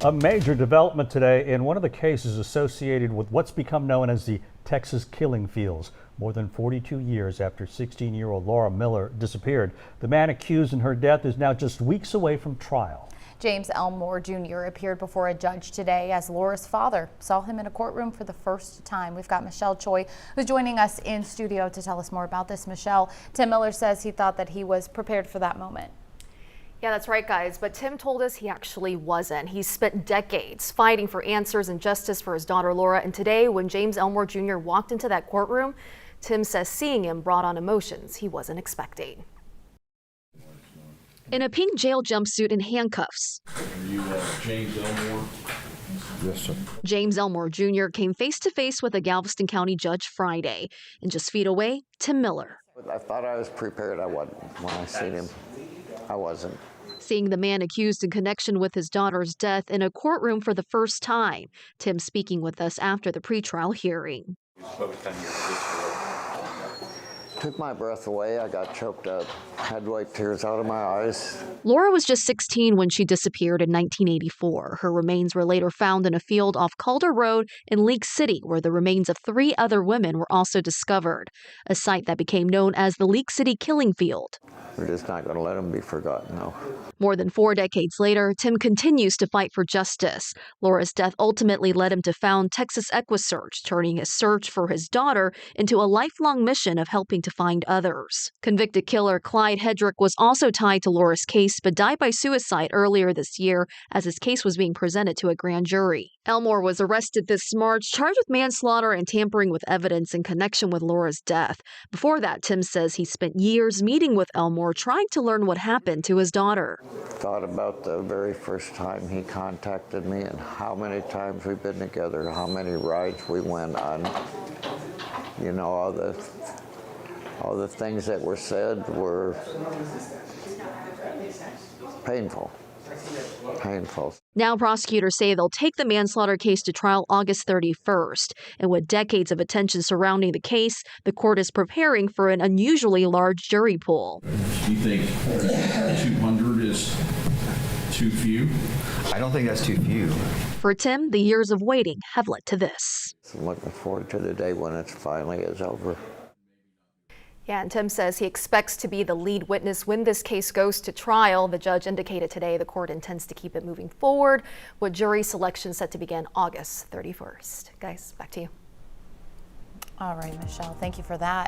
A major development today in one of the cases associated with what's become known as the Texas killing fields. More than 42 years after 16-year-old Laura Miller disappeared, the man accused in her death is now just weeks away from trial. James Elmore Jr. appeared before a judge today as Laura's father saw him in a courtroom for the first time. We've got Michelle Choi, who's joining us in studio to tell us more about this. Michelle, Tim Miller says he thought that he was prepared for that moment. Yeah, that's right, guys. But Tim told us he actually wasn't. He's spent decades fighting for answers and justice for his daughter, Laura. And today, when James Elmore Jr. walked into that courtroom, Tim says seeing him brought on emotions he wasn't expecting. In a pink jail jumpsuit and handcuffs. Are you James Elmore? Yes, sir. James Elmore Jr. came face to face with a Galveston County judge Friday. And just feet away, Tim Miller. I thought I was prepared. I wasn't. When I seen him, I wasn't. Seeing the man accused in connection with his daughter's death in a courtroom for the first time. Tim speaking with us after the pretrial hearing. Took my breath away. I got choked up. Had to wipe tears out of my eyes. Laura was just 16 when she disappeared in 1984. Her remains were later found in a field off Calder Road in League City, where the remains of 3 other women were also discovered, a site that became known as the League City Killing Field. We're just not going to let them be forgotten, no. More than 4 decades later, Tim continues to fight for justice. Laura's death ultimately led him to found Texas EquiSearch, turning his search for his daughter into a lifelong mission of helping to find others. Convicted killer Clyde Hedrick was also tied to Laura's case, but died by suicide earlier this year as his case was being presented to a grand jury. Elmore was arrested this March, charged with manslaughter and tampering with evidence in connection with Laura's death. Before that, Tim says he spent years meeting with Elmore, trying to learn what happened to his daughter. Thought about the very first time he contacted me and how many times we've been together, how many rides we went on. You know, all the things that were said were painful. Now prosecutors say they'll take the manslaughter case to trial August 31st. And with decades of attention surrounding the case, the court is preparing for an unusually large jury pool. Do you think 200 is too few? I don't think that's too few. For Tim, the years of waiting have led to this. I'm looking forward to the day when it finally is over. Yeah, and Tim says he expects to be the lead witness when this case goes to trial. The judge indicated today the court intends to keep it moving forward, with jury selection set to begin August 31st. Guys, back to you. All right, Michelle, thank you for that.